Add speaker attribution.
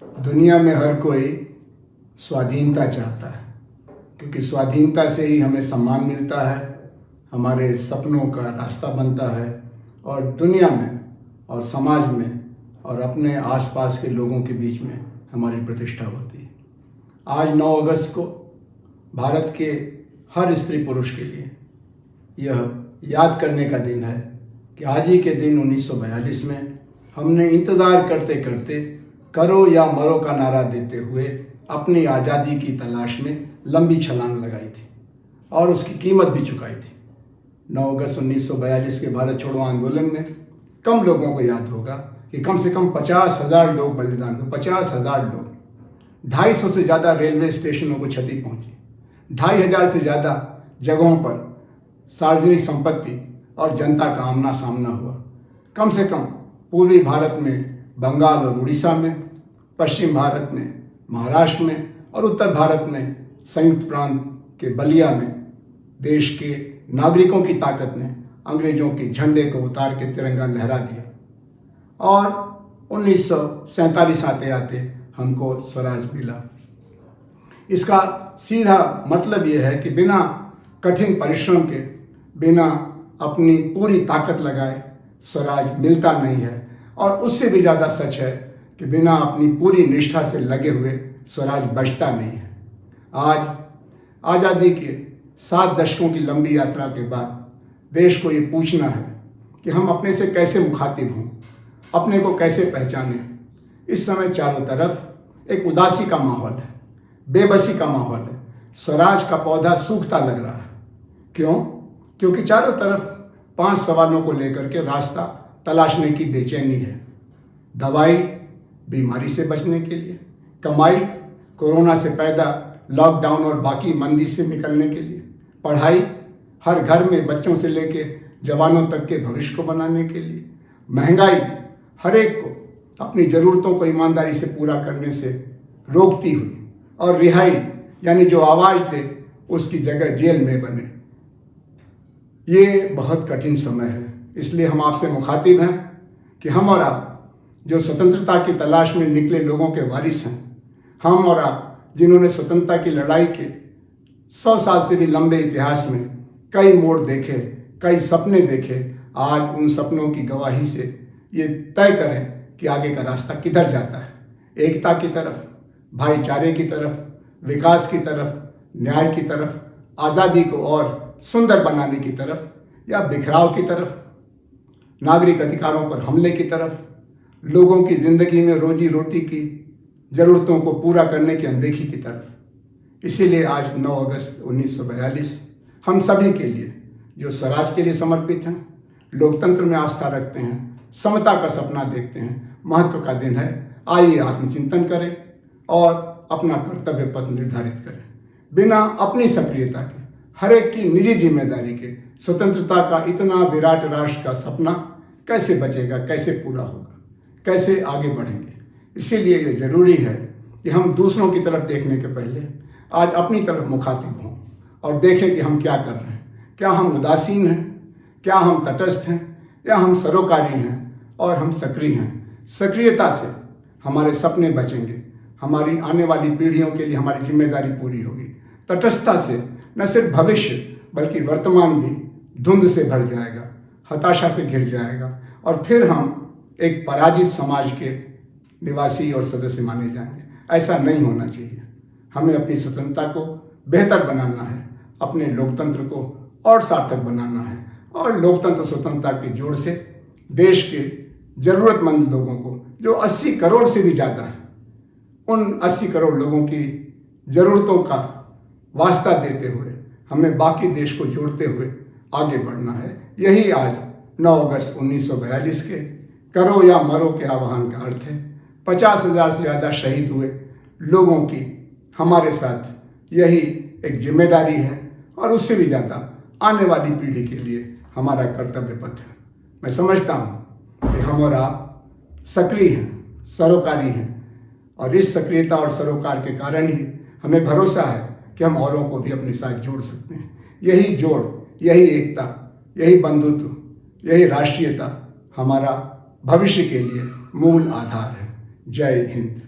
Speaker 1: दुनिया में हर कोई स्वाधीनता चाहता है, क्योंकि स्वाधीनता से ही हमें सम्मान मिलता है, हमारे सपनों का रास्ता बनता है और दुनिया में और समाज में और अपने आसपास के लोगों के बीच में हमारी प्रतिष्ठा होती है। आज 9 अगस्त को भारत के हर स्त्री पुरुष के लिए यह याद करने का दिन है कि आज ही के दिन 1942 में हमने इंतज़ार करते करते करो या मरो का नारा देते हुए अपनी आज़ादी की तलाश में लंबी छलांग लगाई थी और उसकी कीमत भी चुकाई थी। 9 अगस्त 1942 के भारत छोड़ो आंदोलन में कम लोगों को याद होगा कि कम से कम 50,000 लोग बलिदान हुए। 50,000 लोग, 250 से ज़्यादा रेलवे स्टेशनों को क्षति पहुंची, 2,500 से ज़्यादा जगहों पर सार्वजनिक संपत्ति और जनता का आमना सामना हुआ। कम से कम पूर्वी भारत में बंगाल और उड़ीसा में, पश्चिम भारत में महाराष्ट्र में और उत्तर भारत में संयुक्त प्रांत के बलिया में देश के नागरिकों की ताकत ने अंग्रेजों के झंडे को उतार के तिरंगा लहरा दिया और 1947 आते आते हमको स्वराज मिला। इसका सीधा मतलब यह है कि बिना कठिन परिश्रम के, बिना अपनी पूरी ताकत लगाए स्वराज मिलता नहीं है। और उससे भी ज़्यादा सच है कि बिना अपनी पूरी निष्ठा से लगे हुए स्वराज बचता नहीं है। आज आज़ादी के 7 दशकों की लंबी यात्रा के बाद देश को ये पूछना है कि हम अपने से कैसे मुखातिब हों, अपने को कैसे पहचानें। इस समय चारों तरफ एक उदासी का माहौल है, बेबसी का माहौल है। स्वराज का पौधा सूखता लग रहा है। क्यों? क्योंकि चारों तरफ 5 सवालों को लेकर के रास्ता तलाशने की बेचैनी है। दवाई बीमारी से बचने के लिए, कमाई कोरोना से पैदा लॉकडाउन और बाकी मंदी से निकलने के लिए, पढ़ाई हर घर में बच्चों से लेके जवानों तक के भविष्य को बनाने के लिए, महंगाई हर एक को अपनी ज़रूरतों को ईमानदारी से पूरा करने से रोकती हुई, और रिहाई यानी जो आवाज़ दे उसकी जगह जेल में बने। ये बहुत कठिन समय है। इसलिए हम आपसे मुखातिब हैं कि हम और आप जो स्वतंत्रता की तलाश में निकले लोगों के वारिस हैं, हम और आप जिन्होंने स्वतंत्रता की लड़ाई के 100 साल से भी लंबे इतिहास में कई मोड़ देखे, कई सपने देखे, आज उन सपनों की गवाही से ये तय करें कि आगे का रास्ता किधर जाता है। एकता की तरफ, भाईचारे की तरफ, विकास की तरफ, न्याय की तरफ, आज़ादी को और सुंदर बनाने की तरफ, या बिखराव की तरफ, नागरिक अधिकारों पर हमले की तरफ, लोगों की ज़िंदगी में रोजी रोटी की ज़रूरतों को पूरा करने की अनदेखी की तरफ। इसीलिए आज 9 अगस्त 1942 हम सभी के लिए जो स्वराज के लिए समर्पित हैं, लोकतंत्र में आस्था रखते हैं, समता का सपना देखते हैं, महत्व का दिन है। आइए आत्मचिंतन करें और अपना कर्तव्य पथ निर्धारित करें। बिना अपनी सक्रियता के, हर एक की निजी जिम्मेदारी के स्वतंत्रता का इतना विराट राष्ट्र का सपना कैसे बचेगा, कैसे पूरा होगा, कैसे आगे बढ़ेंगे। इसीलिए ये ज़रूरी है कि हम दूसरों की तरफ देखने के पहले आज अपनी तरफ मुखातिब हों और देखें कि हम क्या कर रहे हैं। क्या हम उदासीन हैं, क्या हम तटस्थ हैं, या हम सरोकारी हैं और हम सक्रिय हैं। सक्रियता से हमारे सपने बचेंगे, हमारी आने वाली पीढ़ियों के लिए हमारी जिम्मेदारी पूरी होगी। तटस्थता से न सिर्फ भविष्य बल्कि वर्तमान भी धुंध से भर जाएगा, हताशा से घिर जाएगा और फिर हम एक पराजित समाज के निवासी और सदस्य माने जाएंगे। ऐसा नहीं होना चाहिए। हमें अपनी स्वतंत्रता को बेहतर बनाना है, अपने लोकतंत्र को और सार्थक बनाना है और लोकतंत्र स्वतंत्रता के जोड़ से देश के ज़रूरतमंद लोगों को, जो 80 करोड़ से भी ज़्यादा हैं, उन 80 करोड़ लोगों की ज़रूरतों का वास्ता देते हुए हमें बाकी देश को जोड़ते हुए आगे बढ़ना है। यही आज 9 अगस्त 1942 के करो या मरो के आह्वान का अर्थ है। 50,000 से ज़्यादा शहीद हुए लोगों की हमारे साथ यही एक जिम्मेदारी है और उससे भी ज़्यादा आने वाली पीढ़ी के लिए हमारा कर्तव्य पथ है। मैं समझता हूँ कि हम और आप सक्रिय हैं, सरोकारी हैं और इस सक्रियता और सरोकार के कारण ही हमें भरोसा है कि हम औरों को भी अपने साथ जोड़ सकते हैं। यही जोड़, यही एकता, यही बंधुत्व, यही राष्ट्रीयता हमारा भविष्य के लिए मूल आधार है। जय हिंद।